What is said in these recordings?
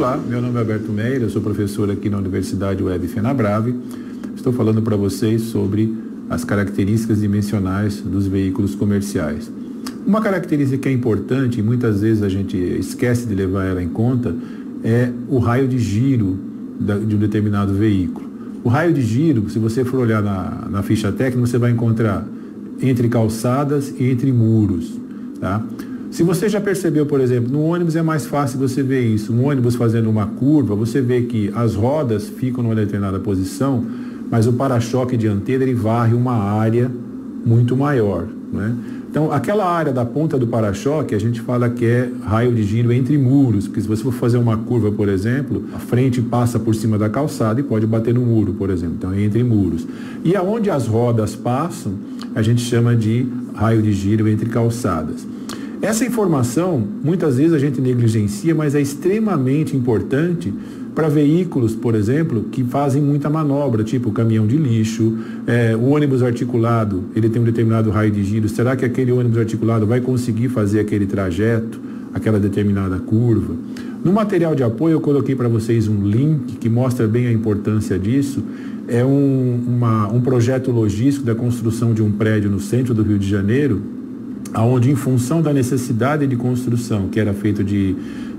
Olá, meu nome é Alberto Meyer, eu sou professor aqui na Universidade Web FenaBrave. Estou falando para vocês sobre as características dimensionais dos veículos comerciais. Uma característica que é importante e muitas vezes a gente esquece de levar ela em conta é o raio de giro de um determinado veículo. O raio de giro, se você for olhar na ficha técnica, você vai encontrar entre calçadas e entre muros, tá? Se você já percebeu, por exemplo, no ônibus é mais fácil você ver isso. Um ônibus fazendo uma curva, você vê que as rodas ficam numa determinada posição, mas o para-choque dianteiro ele varre uma área muito maior, né? Então, aquela área da ponta do para-choque, a gente fala que é raio de giro entre muros, porque se você for fazer uma curva, por exemplo, a frente passa por cima da calçada e pode bater no muro, por exemplo. Então, é entre muros. E aonde as rodas passam, a gente chama de raio de giro entre calçadas. Essa informação, muitas vezes a gente negligencia, mas é extremamente importante para veículos, por exemplo, que fazem muita manobra, tipo o caminhão de lixo, o ônibus articulado, ele tem um determinado raio de giro. Será que aquele ônibus articulado vai conseguir fazer aquele trajeto, aquela determinada curva? No material de apoio eu coloquei para vocês um link que mostra bem a importância disso. É um projeto logístico da construção de um prédio no centro do Rio de Janeiro, onde, em função da necessidade de construção, que era feito de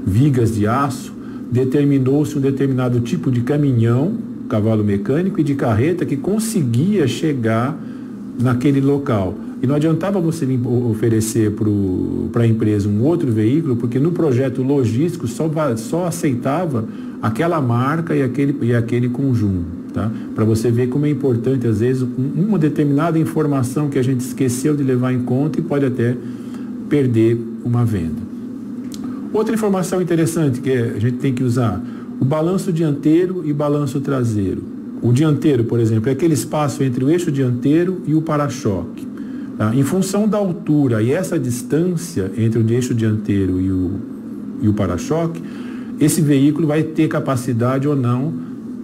vigas de aço, determinou-se um determinado tipo de caminhão, cavalo mecânico, e de carreta que conseguia chegar naquele local. E não adiantava você oferecer para a empresa um outro veículo, porque no projeto logístico só aceitava aquela marca e aquele conjunto. Tá? Para você ver como é importante, às vezes, uma determinada informação que a gente esqueceu de levar em conta e pode até perder uma venda. Outra informação interessante que a gente tem que usar, o balanço dianteiro e balanço traseiro. O dianteiro, por exemplo, é aquele espaço entre o eixo dianteiro e o para-choque. Tá? Em função da altura e essa distância entre o eixo dianteiro e o para-choque, esse veículo vai ter capacidade ou não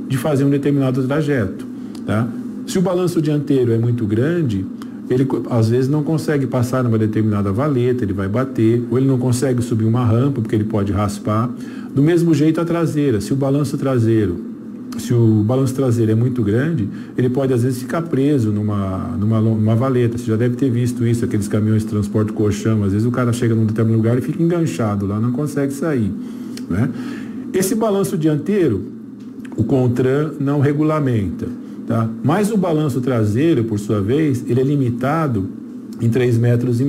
de fazer um determinado trajeto, tá? Se o balanço dianteiro é muito grande, ele às vezes não consegue passar numa determinada valeta, ele vai bater, ou ele não consegue subir uma rampa, porque ele pode raspar. Do mesmo jeito a traseira, se o balanço traseiro é muito grande, ele pode às vezes ficar preso numa valeta. Você já deve ter visto isso, aqueles caminhões de transporte colchão, às vezes o cara chega num determinado lugar e fica enganchado lá, não consegue sair, né? Esse balanço dianteiro, o CONTRAN não regulamenta, tá? Mas o balanço traseiro, por sua vez, ele é limitado em 3,5 metros.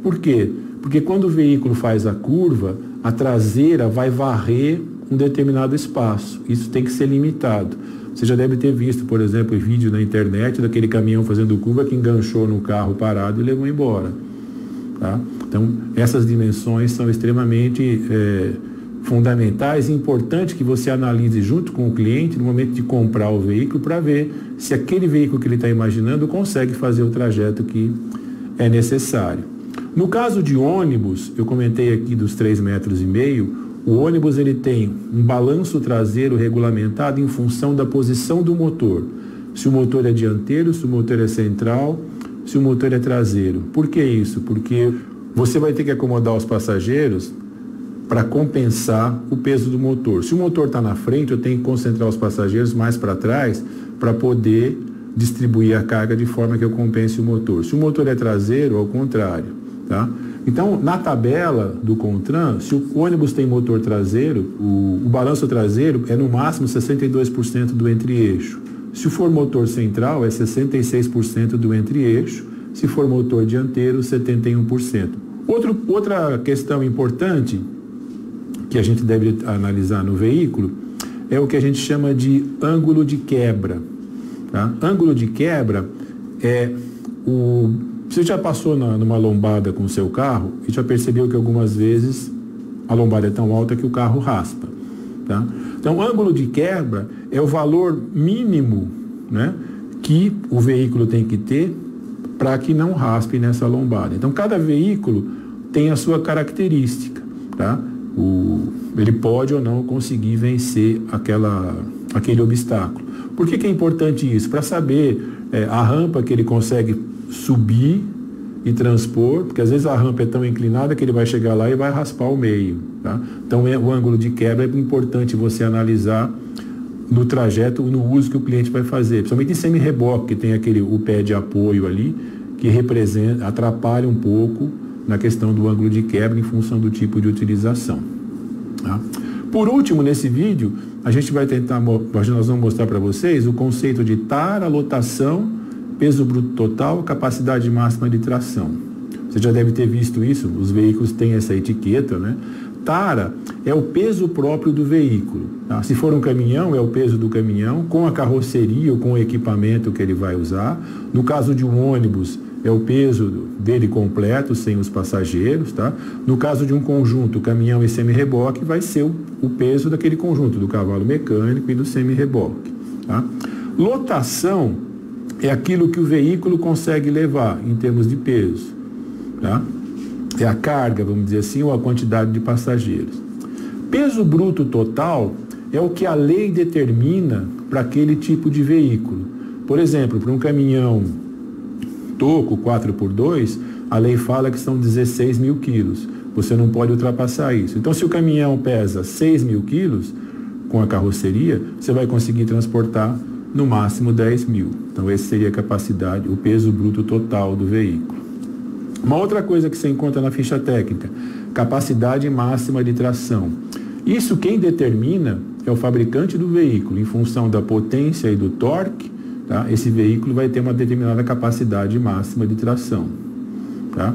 Por quê? Porque quando o veículo faz a curva, a traseira vai varrer um determinado espaço. Isso tem que ser limitado. Você já deve ter visto, por exemplo, vídeo na internet daquele caminhão fazendo curva que enganchou no carro parado e levou embora, tá? Então, essas dimensões são extremamente fundamentais e importantes que você analise junto com o cliente no momento de comprar o veículo para ver se aquele veículo que ele está imaginando consegue fazer o trajeto que é necessário. No caso de ônibus, eu comentei aqui dos 3,5 metros, o ônibus ele tem um balanço traseiro regulamentado em função da posição do motor. Se o motor é dianteiro, se o motor é central, se o motor é traseiro. Por que isso? Porque você vai ter que acomodar os passageiros para compensar o peso do motor. Se o motor está na frente, eu tenho que concentrar os passageiros mais para trás para poder distribuir a carga de forma que eu compense o motor. Se o motor é traseiro, ao contrário, tá? Então, na tabela do CONTRAN, se o ônibus tem motor traseiro, o balanço traseiro é no máximo 62% do entre-eixo. Se for motor central, é 66% do entre-eixo. Se for motor dianteiro, 71%. Outra questão importante que a gente deve analisar no veículo é o que a gente chama de ângulo de quebra, tá? Ângulo de quebra é Você já passou numa lombada com o seu carro e já percebeu que algumas vezes a lombada é tão alta que o carro raspa, tá? Então, ângulo de quebra é o valor mínimo, né, que o veículo tem que ter para que não raspe nessa lombada. Então, cada veículo tem a sua característica, tá? Ele pode ou não conseguir vencer aquele obstáculo. Por que é importante isso? Para saber a rampa que ele consegue subir e transpor, porque às vezes a rampa é tão inclinada que ele vai chegar lá e vai raspar o meio. Tá? Então, o ângulo de quebra é importante você analisar no trajeto, no uso que o cliente vai fazer. Principalmente em semi-reboque, que tem o pé de apoio ali, que atrapalha um pouco na questão do ângulo de quebra em função do tipo de utilização. Tá? Por último, nesse vídeo, nós vamos mostrar para vocês o conceito de tara, lotação, peso bruto total, capacidade máxima de tração. Você já deve ter visto isso, os veículos têm essa etiqueta, né? Tara é o peso próprio do veículo. Tá? Se for um caminhão, é o peso do caminhão, com a carroceria ou com o equipamento que ele vai usar. No caso de um ônibus, é o peso dele completo, sem os passageiros. Tá? No caso de um conjunto, caminhão e semi-reboque, vai ser o peso daquele conjunto, do cavalo mecânico e do semi-reboque. Tá? Lotação é aquilo que o veículo consegue levar em termos de peso. Tá? É a carga, vamos dizer assim, ou a quantidade de passageiros. Peso bruto total é o que a lei determina para aquele tipo de veículo. Por exemplo, para um caminhão toco 4x2, a lei fala que são 16 mil quilos. Você não pode ultrapassar isso. Então, se o caminhão pesa 6 mil quilos, com a carroceria, você vai conseguir transportar no máximo 10 mil. Então, esse seria a capacidade, o peso bruto total do veículo. Uma outra coisa que você encontra na ficha técnica, capacidade máxima de tração. Isso quem determina é o fabricante do veículo, em função da potência e do torque, tá? Esse veículo vai ter uma determinada capacidade máxima de tração. Tá?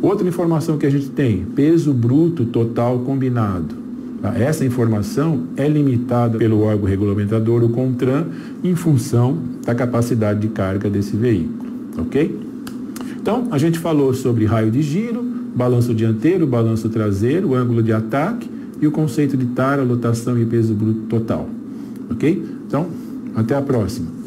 Outra informação que a gente tem, peso bruto total combinado. Tá? Essa informação é limitada pelo órgão regulamentador, o CONTRAN, em função da capacidade de carga desse veículo. Ok? Então, a gente falou sobre raio de giro, balanço dianteiro, balanço traseiro, ângulo de ataque e o conceito de tara, lotação e peso bruto total. Ok? Então, até a próxima.